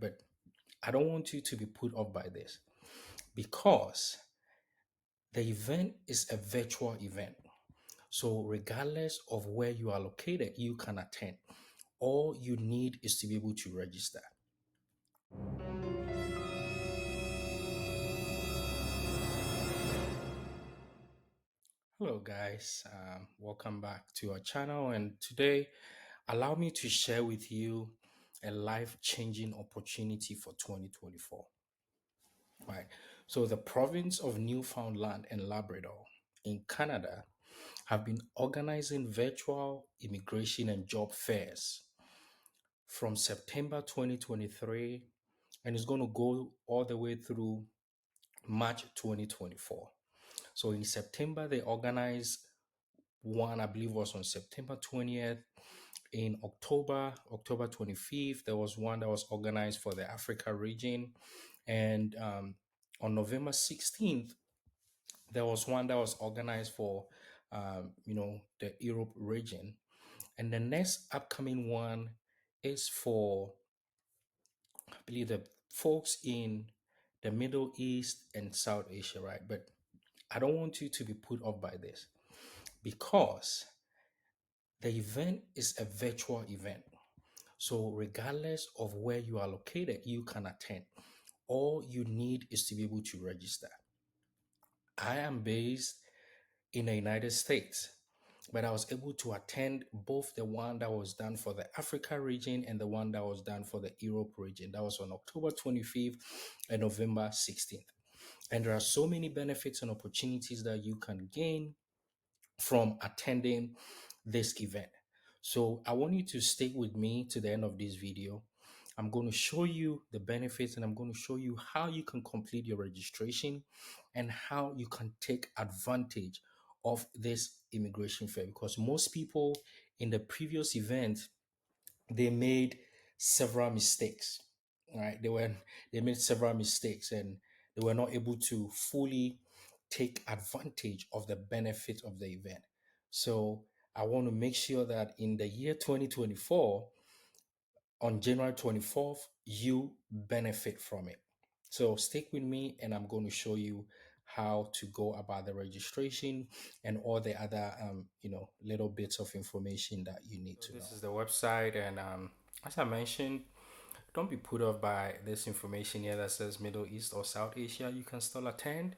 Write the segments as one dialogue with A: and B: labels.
A: But I don't want you to be put off by this because the event is a virtual event. So, regardless of where you are located, you can attend. All you need is to be able to register. Hello, guys. Welcome back to our channel. And today, allow me to share with you a life changing opportunity for 2024. Right. So, the province of Newfoundland and Labrador in Canada have been organizing virtual immigration and job fairs from September 2023, and it's going to go all the way through March 2024. So in September, they organized one, I believe was on September 20th. In October 25th, there was one that was organized for the Africa region. And on November 16th, there was one that was organized for, the Europe region. And the next upcoming one is for, I believe, the folks in the Middle East and South Asia, right? But I don't want you to be put off by this because the event is a virtual event. So, regardless of where you are located, you can attend. All you need is to be able to register. I am based in the United States, but I was able to attend both the one that was done for the Africa region and the one that was done for the Europe region. That was on October 25th and November 16th. And there are so many benefits and opportunities that you can gain from attending this event. So I want you to stay with me to the end of this video. I'm going to show you the benefits and I'm going to show you how you can complete your registration and how you can take advantage of this immigration fair, because most people in the previous event, they made several mistakes. Right, they made several mistakes and they were not able to fully take advantage of the benefit of the event. So I want to make sure that in the year 2024, on January 24th, you benefit from it. So stick with me and I'm going to show you how to go about the registration and all the other little bits of information that you need to know. This is the website, and as I mentioned, don't be put off by this information here that says Middle East or South Asia. You can still attend.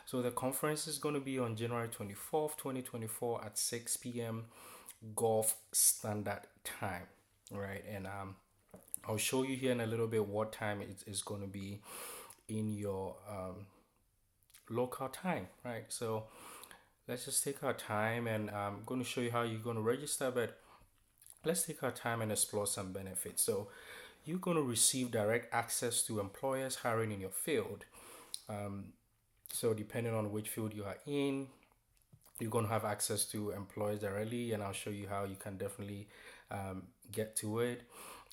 A: So the conference is going to be on January 24th, 2024 at 6 p.m. Gulf Standard Time. Right. And I'll show you here in a little bit what time it is going to be in your local time. Right. So let's just take our time, and I'm going to show you how you're going to register, but let's take our time and explore some benefits. So you're going to receive direct access to employers hiring in your field. So depending on which field you are in, you're going to have access to employers directly, and I'll show you how you can definitely get to it.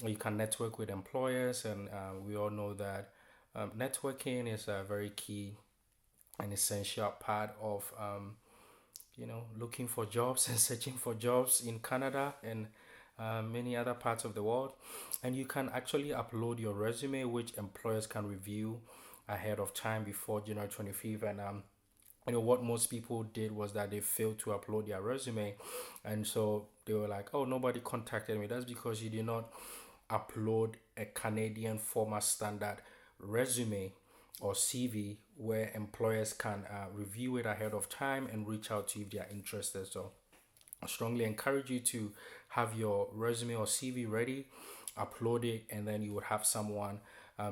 A: You can network with employers, and we all know that networking is a very key and essential part of looking for jobs and searching for jobs in Canada and many other parts of the world. And you can actually upload your resume, which employers can review ahead of time before January 25th. And what most people did was that they failed to upload their resume, and so they were like, oh, nobody contacted me. That's because you did not upload a Canadian format standard resume or CV where employers can review it ahead of time and reach out to you if they are interested. So I strongly encourage you to have your resume or CV ready, upload it, and then you would have someone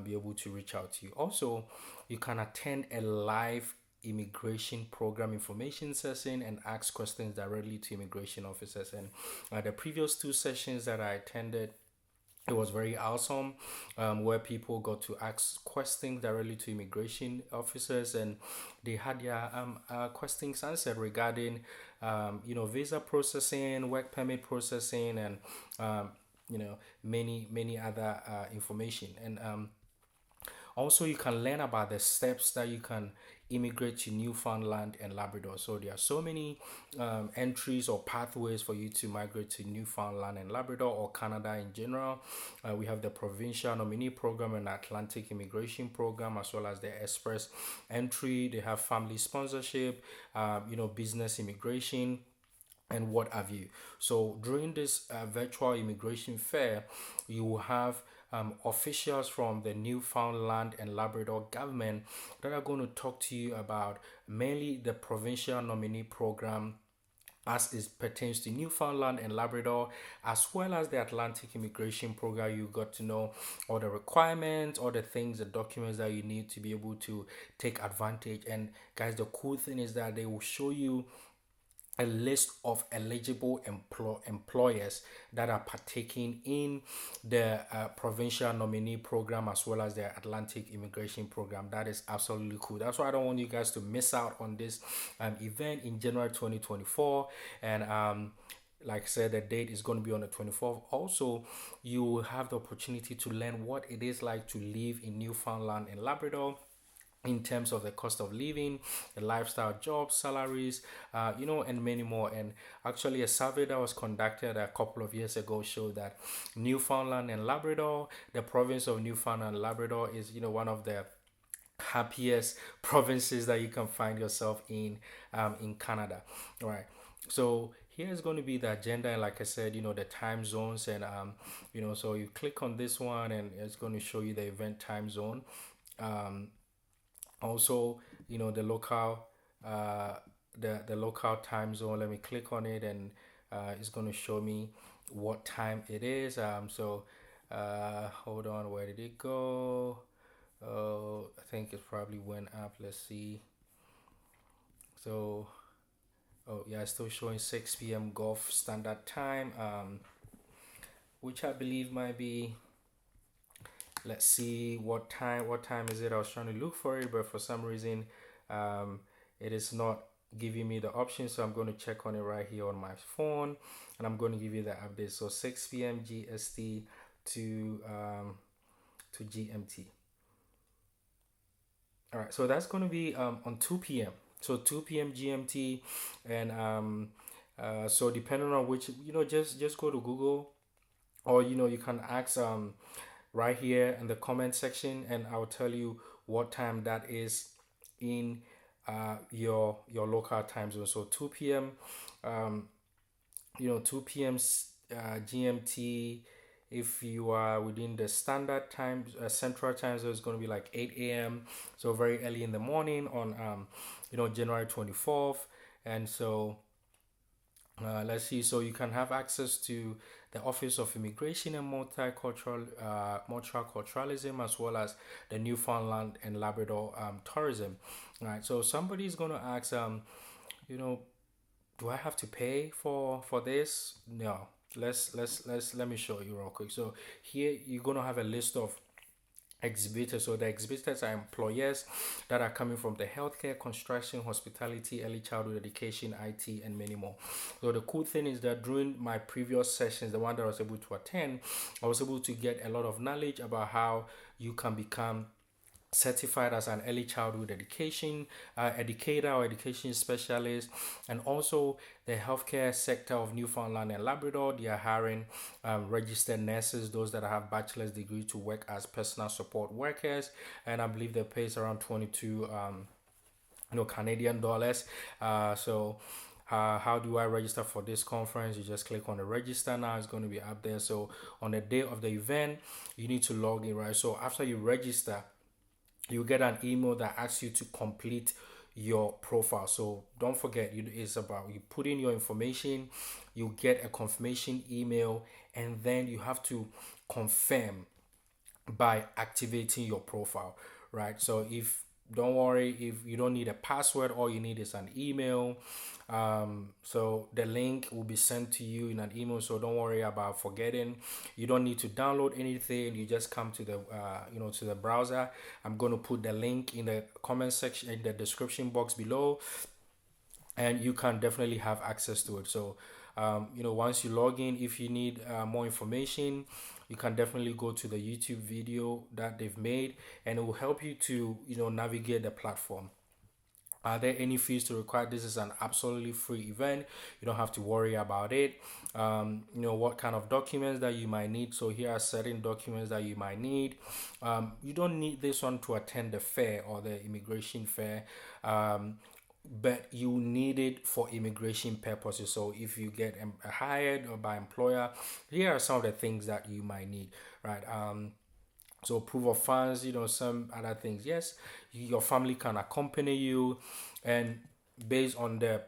A: be able to reach out to you. Also, you can attend a live immigration program information session and ask questions directly to immigration officers. And the previous two sessions that I attended, it was very awesome, where people got to ask questions directly to immigration officers, and they had their questions answered regarding visa processing, work permit processing, and many other information. And Also, you can learn about the steps that you can immigrate to Newfoundland and Labrador. So there are so many entries or pathways for you to migrate to Newfoundland and Labrador or Canada in general. We have the provincial nominee program and Atlantic immigration program, as well as the express entry. They have family sponsorship, business immigration, and what have you. So during this virtual immigration fair, you will have officials from the Newfoundland and Labrador government that are going to talk to you about mainly the provincial nominee program as it pertains to Newfoundland and Labrador, as well as the Atlantic immigration program. You got to know all the requirements, all the things, the documents that you need to be able to take advantage. And guys, the cool thing is that they will show you a list of eligible employers that are partaking in the provincial nominee program, as well as the Atlantic immigration program. That is absolutely cool. That's why I don't want you guys to miss out on this event in January 2024. And like I said, the date is going to be on the 24th. Also, you will have the opportunity to learn what it is like to live in Newfoundland and Labrador in terms of the cost of living, the lifestyle, jobs, salaries, and many more. And actually, a survey that was conducted a couple of years ago showed that Newfoundland and Labrador, the province of Newfoundland and Labrador, is one of the happiest provinces that you can find yourself in Canada. All right. So here is going to be the agenda, and like I said, the time zones, and so you click on this one, and it's going to show you the event time zone. Also, the local the local time zone. Let me click on it, and it's going to show me what time it is. So hold on, where did it go? Oh, I think it probably went up. Let's see. So oh yeah, it's still showing 6 p.m. Gulf Standard Time, which I believe might be, let's see, what time is it. I was trying to look for it, but for some reason it is not giving me the option. So I'm going to check on it right here on my phone, and I'm going to give you the update. So 6 p.m. GST to GMT. All right, so that's going to be on 2 p.m. So 2 p.m. GMT, and so depending on which, just go to Google, or you can ask right here in the comment section, and I'll tell you what time that is in your local time zone. So 2 p.m. 2 p.m. GMT. If you are within the standard time, central time zone, it's going to be like 8 a.m. So very early in the morning on January 24th. And so let's see. So you can have access to the Office of Immigration and Multiculturalism, as well as the Newfoundland and Labrador tourism. All right. So somebody's going to ask, do I have to pay for this? No. Let me show you real quick. So here you're going to have a list of exhibitors. So the exhibitors are employers that are coming from the healthcare, construction, hospitality, early childhood education, IT, and many more. So the cool thing is that during my previous sessions, the one that I was able to attend, I was able to get a lot of knowledge about how you can become certified as an early childhood education educator or education specialist. And also the healthcare sector of Newfoundland and Labrador, they are hiring registered nurses, those that have bachelor's degree, to work as personal support workers, and I believe the pay is around 22 Canadian dollars. So how do I register for this conference? You just click on the register now. It's going to be up there. So on the day of the event, you need to log in, right? So after you register, you get an email that asks you to complete your profile. So don't forget, it's about you put in your information, you get a confirmation email, and then you have to confirm by activating your profile, right? So don't worry, if you don't need a password, all you need is an email. So the link will be sent to you in an email, so don't worry about forgetting. You don't need to download anything. You just come to the to the browser. I'm going to put the link in the comment section, in the description box below, and you can definitely have access to it. So once you log in, if you need more information, you can definitely go to the YouTube video that they've made, and it will help you to navigate the platform. Are there any fees to require? This is an absolutely free event. You don't have to worry about it. What kind of documents that you might need. So here are certain documents that you might need. You don't need this one to attend the fair or the immigration fair. But you need it for immigration purposes. So if you get hired or by employer, here are some of the things that you might need, right? So proof of funds, some other things. Yes, your family can accompany you, and based on the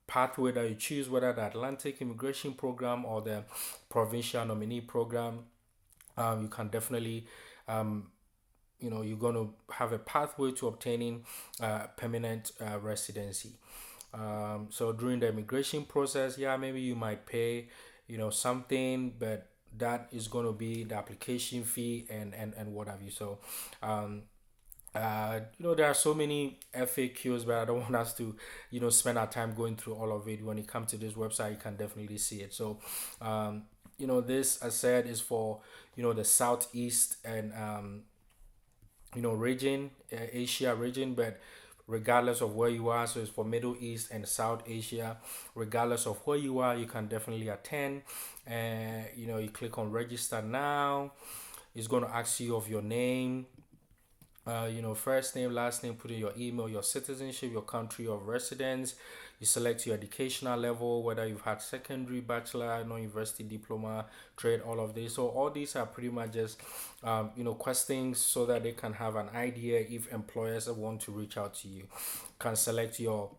A: pathway that you choose, whether the Atlantic Immigration Program or the Provincial Nominee Program, you can definitely you're going to have a pathway to obtaining permanent residency. So during the immigration process, yeah, maybe you might pay something, but that is going to be the application fee and what have you. So there are so many FAQs, but I don't want us to spend our time going through all of it. When you come to this website, you can definitely see it. So this, I said, is for the southeast and region, Asia region, but regardless of where you are, so it's for Middle East and South Asia. Regardless of where you are, you can definitely attend. And you click on register now. It's going to ask you of your name, first name, last name, put in your email, your citizenship, your country of residence. You select your educational level, whether you've had secondary, bachelor, no university diploma, trade, all of this. So all these are pretty much just questions so that they can have an idea if employers want to reach out to you. You can select your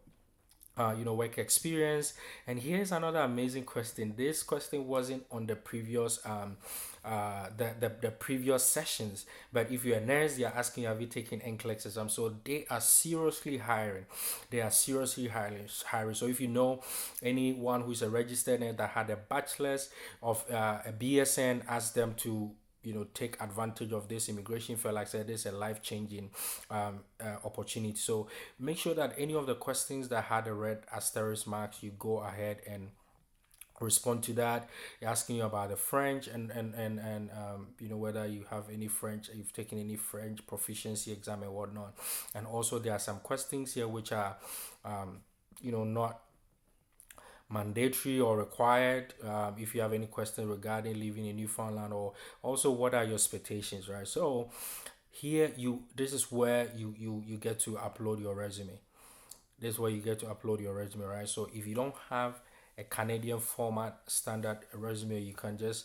A: work experience. And here's another amazing question. This question wasn't on the previous the previous sessions, but if you're a nurse, they're asking, have you taken NCLEX exam? So they are seriously hiring. So if you know anyone who's a registered nurse that had a bachelor's of a BSN, ask them to take advantage of this immigration fair. Like I said, this is a life-changing opportunity. So make sure that any of the questions that had a red asterisk marks, you go ahead and respond to that. Asking you about the French and whether you have any French, you've taken any French proficiency exam and whatnot. And also there are some questions here which are not mandatory or required. If you have any questions regarding living in Newfoundland, or also what are your expectations, right? So here this is where you get to upload your resume. This is where you get to upload your resume, right? So if you don't have a Canadian format standard resume, you can just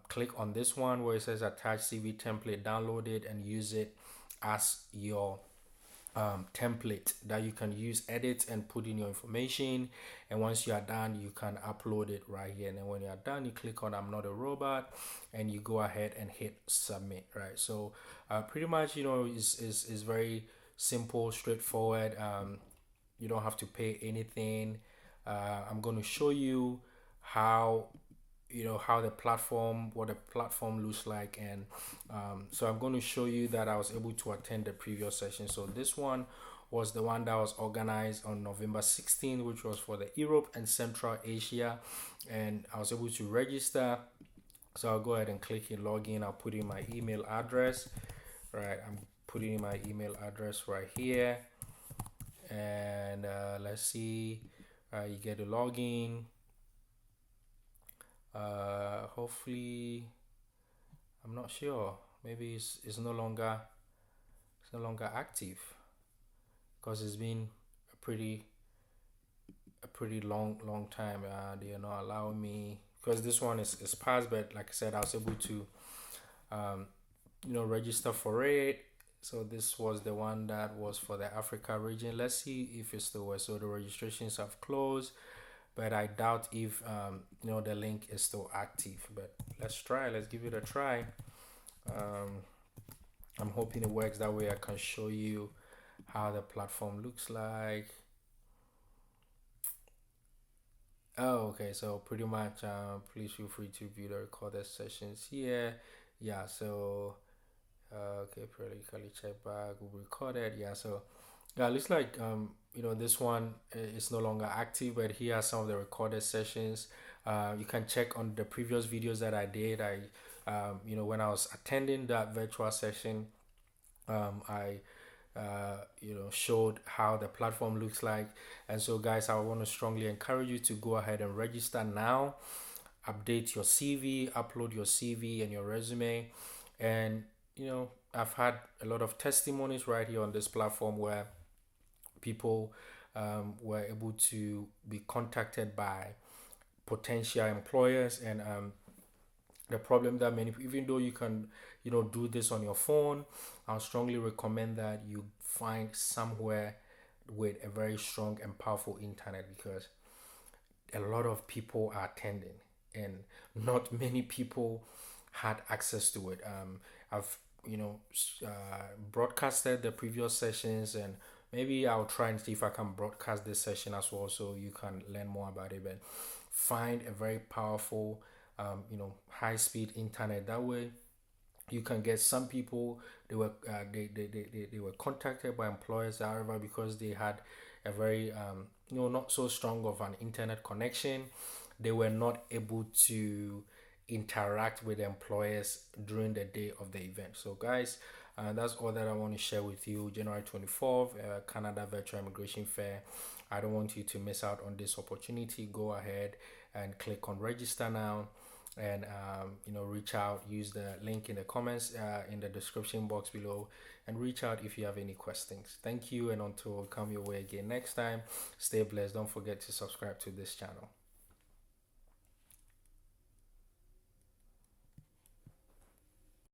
A: click on this one where it says attach CV template, download it and use it as your template that you can use, edit and put in your information. And once you are done, you can upload it right here. And then when you are done, you click on I'm not a robot and you go ahead and hit submit, right? So pretty much is very simple, straightforward. You don't have to pay anything. I'm going to show you how how what the platform looks like. And so I'm going to show you that I was able to attend the previous session. So this one was the one that was organized on November 16th, which was for the Europe and Central Asia, and I was able to register. So I'll go ahead and click in login. I'll put in my email address. Right, I'm putting in my email address right here, and let's see. You get a login. Hopefully, I'm not sure. Maybe it's no longer active because it's been a pretty long time. They are not allowing me because this one is passed. But like I said, I was able to register for it. So this was the one that was for the Africa region. Let's see if it still was. So the registrations have closed, but I doubt if the link is still active. But let's give it a try. I'm hoping it works. That way I can show you how the platform looks like. Oh, okay. So pretty much please feel free to view the recorded sessions here. Yeah, so okay, periodically check back, will be recorded. Yeah, so yeah, it looks like this one is no longer active, but here are some of the recorded sessions. You can check on the previous videos that I did. I when I was attending that virtual session, I showed how the platform looks like. And so, guys, I want to strongly encourage you to go ahead and register now, update your CV, upload your CV and your resume. And I've had a lot of testimonies right here on this platform where people were able to be contacted by potential employers. And the problem that many, even though you can do this on your phone, I'll strongly recommend that you find somewhere with a very strong and powerful internet, because a lot of people are attending and not many people had access to it. I've broadcasted the previous sessions, and maybe I'll try and see if I can broadcast this session as well, so you can learn more about it. But find a very powerful high speed internet. That way you can get some people, they were contacted by employers, however, because they had a very not so strong of an internet connection, they were not able to interact with employers during the day of the event. So guys, that's all that I want to share with you. January 24th, Canada Virtual Immigration Fair. I don't want you to miss out on this opportunity. Go ahead and click on register now, and reach out. Use the link in the comments, in the description box below, and reach out if you have any questions. Thank you, and until I come your way again next time, stay blessed. Don't forget to subscribe to this channel.